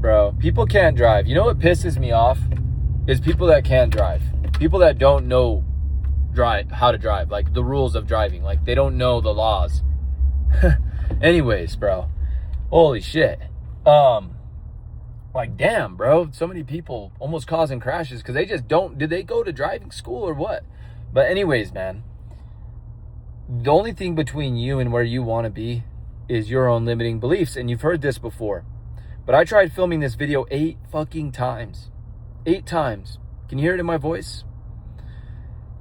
bro. People can't drive. You know what pisses me off? Is people that can't drive. People that don't know how to drive. Like, the rules of driving. Like, they don't know the laws. Anyways, bro. Holy shit. Like, damn, bro. So many people almost causing crashes because they just don't... Did they go to driving school or what? But anyways, man. The only thing between you and where you want to be is your own limiting beliefs. And you've heard this before. But I tried filming this video 8 fucking times. 8 times. Can you hear it in my voice?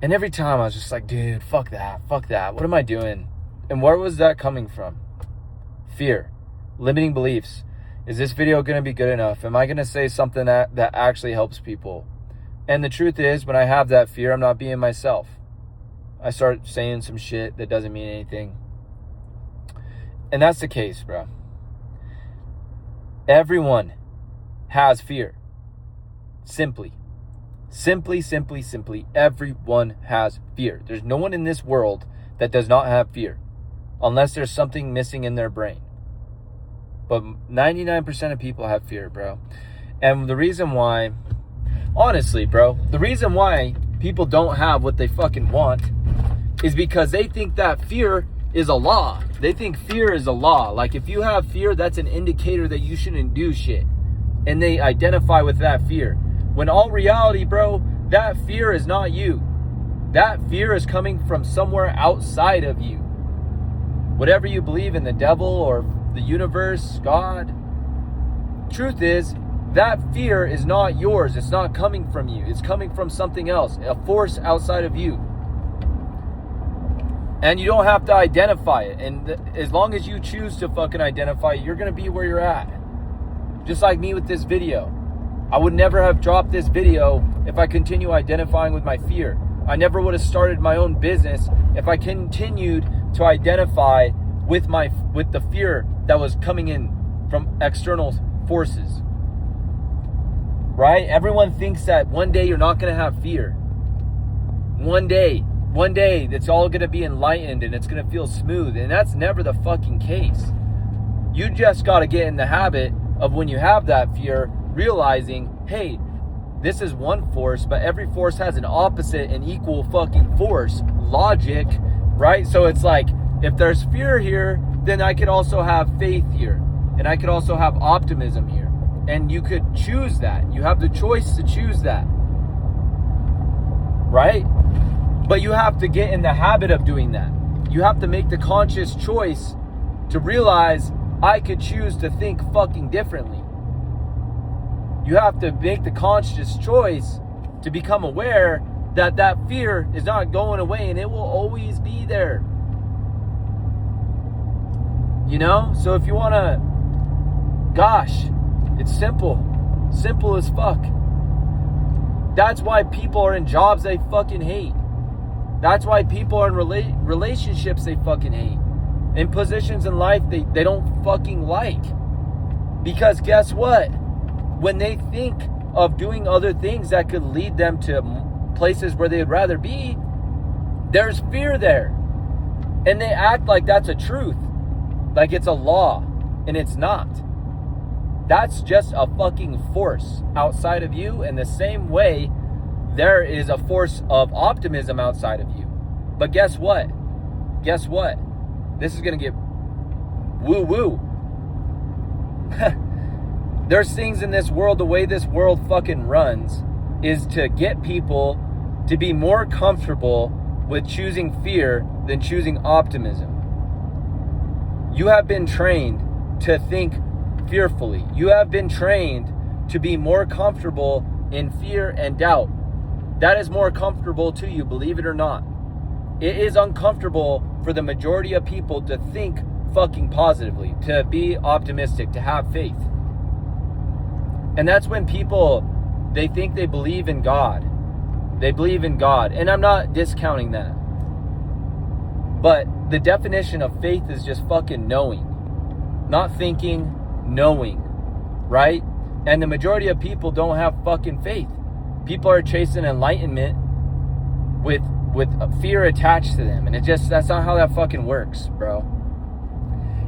And every time I was just like, dude, fuck that. Fuck that. What am I doing? And where was that coming from? Fear. Limiting beliefs. Is this video going to be good enough? Am I going to say something that actually helps people? And the truth is, when I have that fear, I'm not being myself. I start saying some shit that doesn't mean anything. And that's the case, bro. Everyone has fear. Simply, everyone has fear. There's no one in this world that does not have fear, unless there's something missing in their brain. But 99% of people have fear, bro. And the reason why, honestly, bro, the reason why people don't have what they fucking want is because they think that fear is a law. They think fear is a law. Like, if you have fear, that's an indicator that you shouldn't do shit. And they identify with that fear. When all reality, bro, that fear is not you. That fear is coming from somewhere outside of you. Whatever you believe in, the devil or the universe, God. Truth is, that fear is not yours. It's not coming from you. It's coming from something else, a force outside of you. And you don't have to identify it. And as long as you choose to fucking identify it, you're going to be where you're at. Just like me with this video. I would never have dropped this video if I continue identifying with my fear. I never would have started my own business if I continued to identify with the fear that was coming in from external forces. Right? Everyone thinks that one day you're not going to have fear. One day it's all going to be enlightened and it's going to feel smooth. And that's never the fucking case. You just got to get in the habit of, when you have that fear, realizing, hey, this is one force, but every force has an opposite and equal fucking force. Logic, right? So it's like, if there's fear here, then I could also have faith here. And I could also have optimism here. And you could choose that. You have the choice to choose that. Right? But you have to get in the habit of doing that. You have to make the conscious choice to realize, I could choose to think fucking differently. You have to make the conscious choice to become aware that that fear is not going away and it will always be there. You know? So if you want to, gosh, it's simple. Simple as fuck. That's why people are in jobs they fucking hate. That's why people are in relationships they fucking hate. In positions in life they don't fucking like. Because guess what? When they think of doing other things that could lead them to places where they'd rather be, there's fear there. And they act like that's a truth. Like it's a law. And it's not. That's just a fucking force outside of you. In the same way, there is a force of optimism outside of you. But guess what? Guess what? This is going to get woo-woo. There's things in this world, the way this world fucking runs, is to get people to be more comfortable with choosing fear than choosing optimism. You have been trained to think fearfully. You have been trained to be more comfortable in fear and doubt. That is more comfortable to you, believe it or not. It is uncomfortable for the majority of people to think fucking positively, to be optimistic, to have faith. And that's when people, they think they believe in God. They believe in God. And I'm not discounting that. But the definition of faith is just fucking knowing. Not thinking, knowing. Right? And the majority of people don't have fucking faith. People are chasing enlightenment with fear attached to them. And that's not how that fucking works, bro.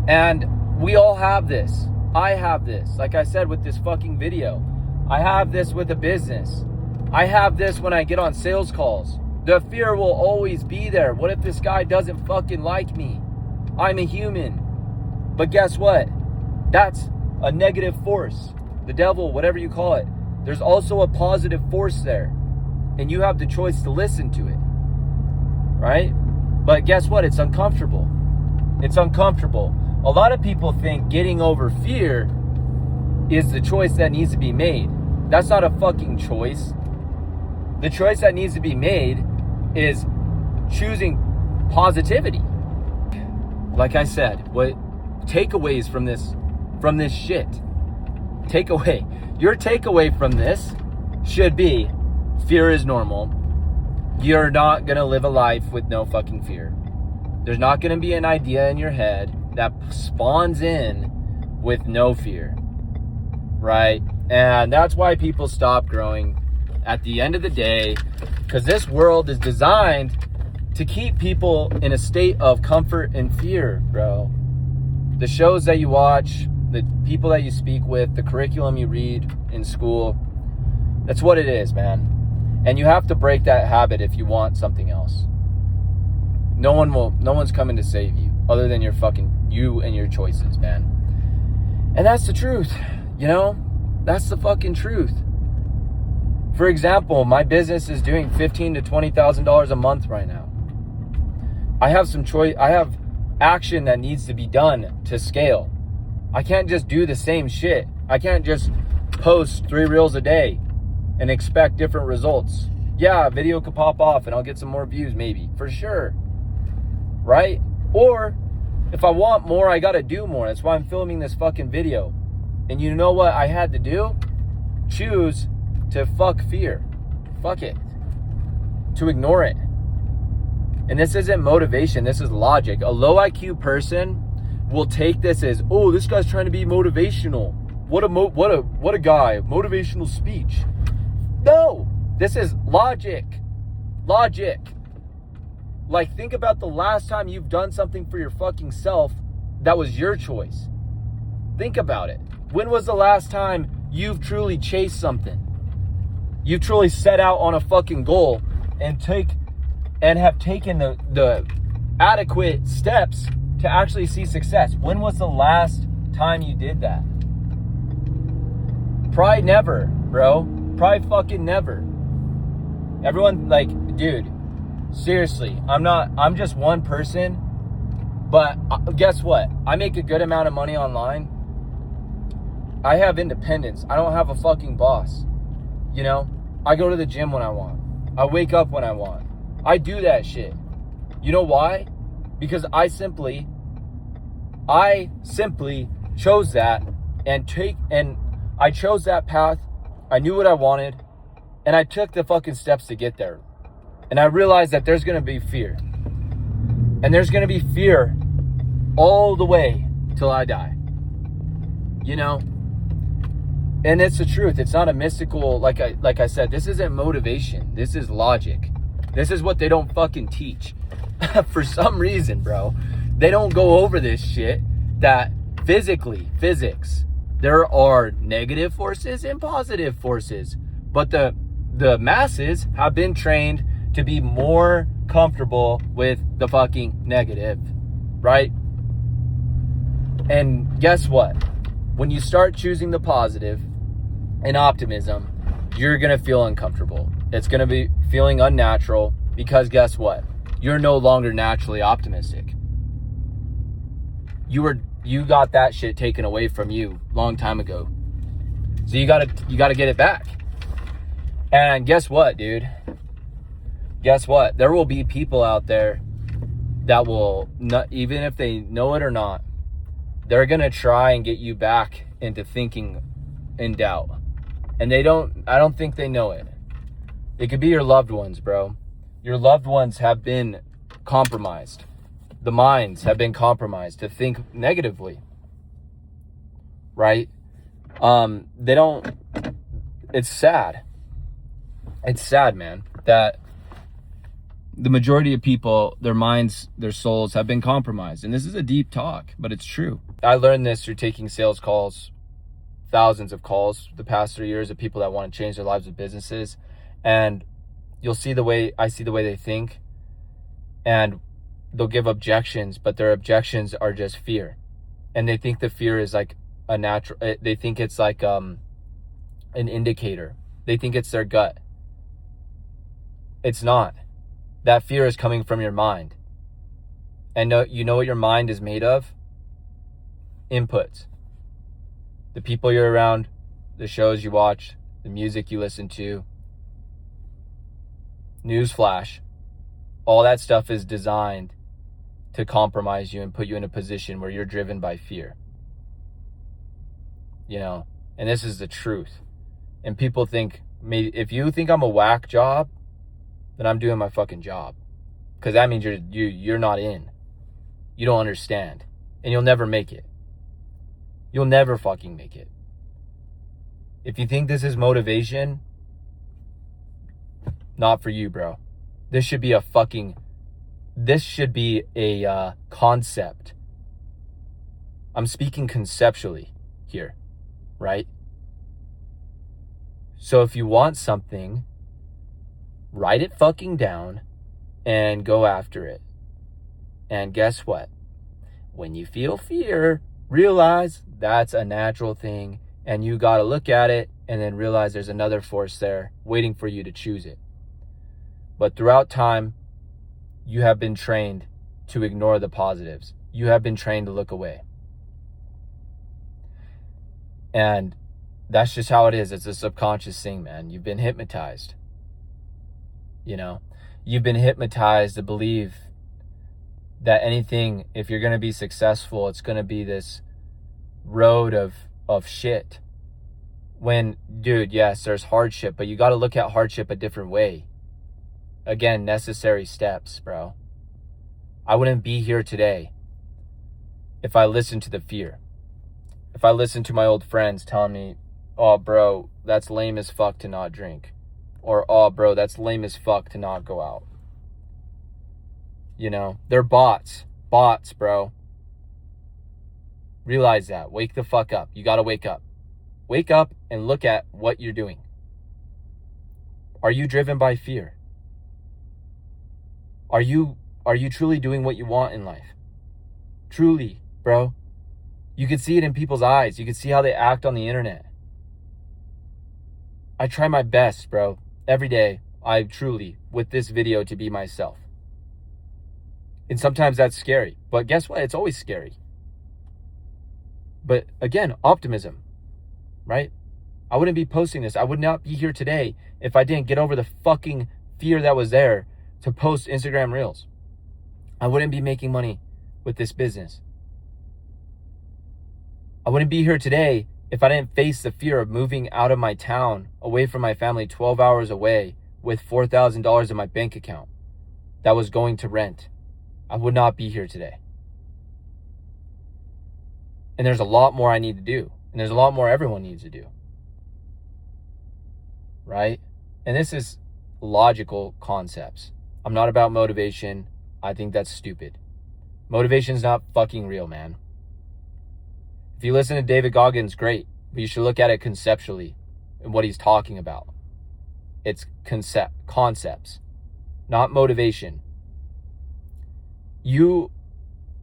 And we all have this. I have this. Like I said with this fucking video. I have this with a business. I have this when I get on sales calls. The fear will always be there. What if this guy doesn't fucking like me? I'm a human. But guess what? That's a negative force. The devil, whatever you call it. There's also a positive force there. And you have the choice to listen to it. Right? But guess what? It's uncomfortable. It's uncomfortable. A lot of people think getting over fear is the choice that needs to be made. That's not a fucking choice. The choice that needs to be made is choosing positivity. Like I said, what takeaways from this shit? Your takeaway from this should be fear is normal. You're not going to live a life with no fucking fear. There's not going to be an idea in your head that spawns in with no fear. Right? And that's why people stop growing at the end of the day, because this world is designed to keep people in a state of comfort and fear, bro. The shows that you watch, the people that you speak with, the curriculum you read in school, that's what it is, man. And you have to break that habit if you want something else. No one's coming to save you other than you and your choices, man. And that's the truth, you know? That's the fucking truth. For example, my business is doing $15,000 to $20,000 a month right now. I have some choice. I have action that needs to be done to scale. I can't just do the same shit. I can't just post 3 reels a day and expect different results. Yeah, a video could pop off and I'll get some more views maybe, for sure. Right? Or if I want more, I got to do more. That's why I'm filming this fucking video. And you know what I had to do? Choose to fuck fear. Fuck it. To ignore it. And this isn't motivation. This is logic. A low IQ person will take this as, oh, this guy's trying to be motivational. What a guy. Motivational speech. No. This is logic. Logic. Like, think about the last time you've done something for your fucking self that was your choice. Think about it. When was the last time you've truly chased something? You've truly set out on a fucking goal and have taken the adequate steps to actually see success. When was the last time you did that? Probably never, bro. Probably fucking never. Everyone, like, dude, seriously, I'm just one person, but guess what? I make a good amount of money online. I have independence. I don't have a fucking boss. You know, I go to the gym when I want. I wake up when I want. I do that shit. You know why? Because I simply chose that and I chose that path. I knew what I wanted and I took the fucking steps to get there. And I realized that there's going to be fear. And there's going to be fear all the way till I die. You know? And it's the truth. It's not a mystical, like I said, this isn't motivation. This is logic. This is what they don't fucking teach. For some reason, bro. They don't go over this shit that physics, there are negative forces and positive forces. But the masses have been trained to be more comfortable with the fucking negative. Right? And guess what? When you start choosing the positive and optimism, you're going to feel uncomfortable. It's going to be feeling unnatural because guess what? You're no longer naturally optimistic. You got that shit taken away from you long time ago. So you got to get it back. And guess what, dude? Guess what? There will be people out there that will not, even if they know it or not, they're going to try and get you back into thinking in doubt. And I don't think they know it. It could be your loved ones, bro. Your loved ones have been compromised. The minds have been compromised to think negatively. Right? It's sad. It's sad, man, that the majority of people, their minds, their souls have been compromised. And this is a deep talk, but it's true. I learned this through taking sales calls, thousands of calls the past 3 years of people that want to change their lives with businesses. And you'll see I see the way they think, and they'll give objections, but their objections are just fear. And they think the fear is like a natural, they think it's like an indicator. They think it's their gut. It's not. That fear is coming from your mind. And you know what your mind is made of? Inputs. The people you're around, the shows you watch, the music you listen to. Newsflash. All that stuff is designed to compromise you and put you in a position where you're driven by fear. You know, and this is the truth. And people think, if you think I'm a whack job, then I'm doing my fucking job. Because that means you're not in. You don't understand. And you'll never make it. You'll never fucking make it. If you think this is motivation, not for you, bro. This should be a concept. I'm speaking conceptually here, right? So if you want something, write it fucking down and go after it. And guess what? When you feel fear, realize that's a natural thing, and you got to look at it and then realize there's another force there waiting for you to choose it. But throughout time, you have been trained to ignore the positives. You have been trained to look away. And that's just how it is. It's a subconscious thing, man. You've been hypnotized. You know, you've been hypnotized to believe that anything, if you're going to be successful, it's going to be this road of shit. When, dude, yes, there's hardship, but you got to look at hardship a different way. Again, necessary steps, bro. I wouldn't be here today if I listened to the fear. If I listened to my old friends telling me, oh, bro, that's lame as fuck to not drink. Or, oh, bro, that's lame as fuck to not go out. You know, they're bots. Bots, bro. Realize that. Wake the fuck up. You gotta wake up. Wake up and look at what you're doing. Are you driven by fear? Are you truly doing what you want in life? Truly, bro. You can see it in people's eyes. You can see how they act on the internet. I try my best, bro. Every day, I truly, with this video, to be myself. And sometimes that's scary. But guess what? It's always scary. But again, optimism, right? I wouldn't be posting this. I would not be here today if I didn't get over the fucking fear that was there to post Instagram Reels. I wouldn't be making money with this business. I wouldn't be here today if I didn't face the fear of moving out of my town, away from my family, 12 hours away, with $4,000 in my bank account that was going to rent. I would not be here today. And there's a lot more I need to do. And there's a lot more everyone needs to do. Right? And this is logical concepts. I'm not about motivation. I think that's stupid. Motivation's not fucking real, man. If you listen to David Goggins, great. But you should look at it conceptually and what he's talking about. It's concepts, not motivation. You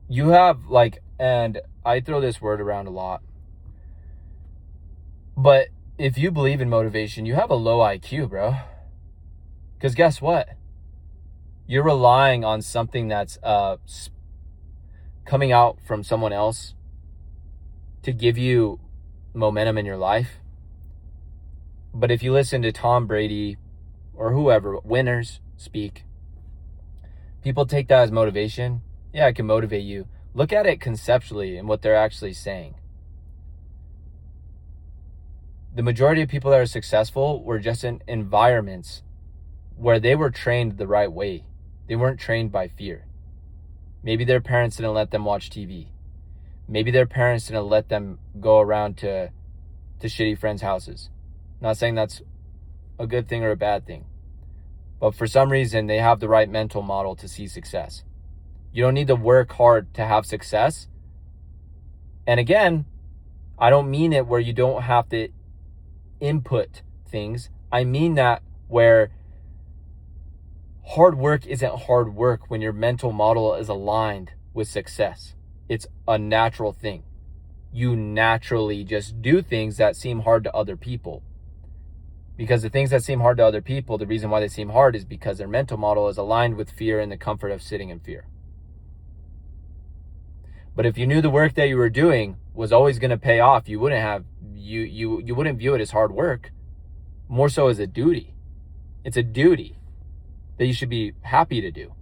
have like, and I throw this word around a lot, but if you believe in motivation, you have a low IQ, bro. Because guess what? You're relying on something that's coming out from someone else to give you momentum in your life. But if you listen to Tom Brady or whoever, winners speak, people take that as motivation. Yeah, it can motivate you. Look at it conceptually and what they're actually saying. The majority of people that are successful were just in environments where they were trained the right way. They weren't trained by fear. Maybe their parents didn't let them watch TV. Maybe their parents didn't let them go around to shitty friends' houses. Not saying that's a good thing or a bad thing. But for some reason, they have the right mental model to see success. You don't need to work hard to have success. And again, I don't mean it where you don't have to input things. I mean that where hard work isn't hard work when your mental model is aligned with success. It's a natural thing. You naturally just do things that seem hard to other people. Because the things that seem hard to other people, the reason why they seem hard is because their mental model is aligned with fear and the comfort of sitting in fear. But if you knew the work that you were doing was always going to pay off, you wouldn't view it as hard work, more so as a duty. It's a duty that you should be happy to do.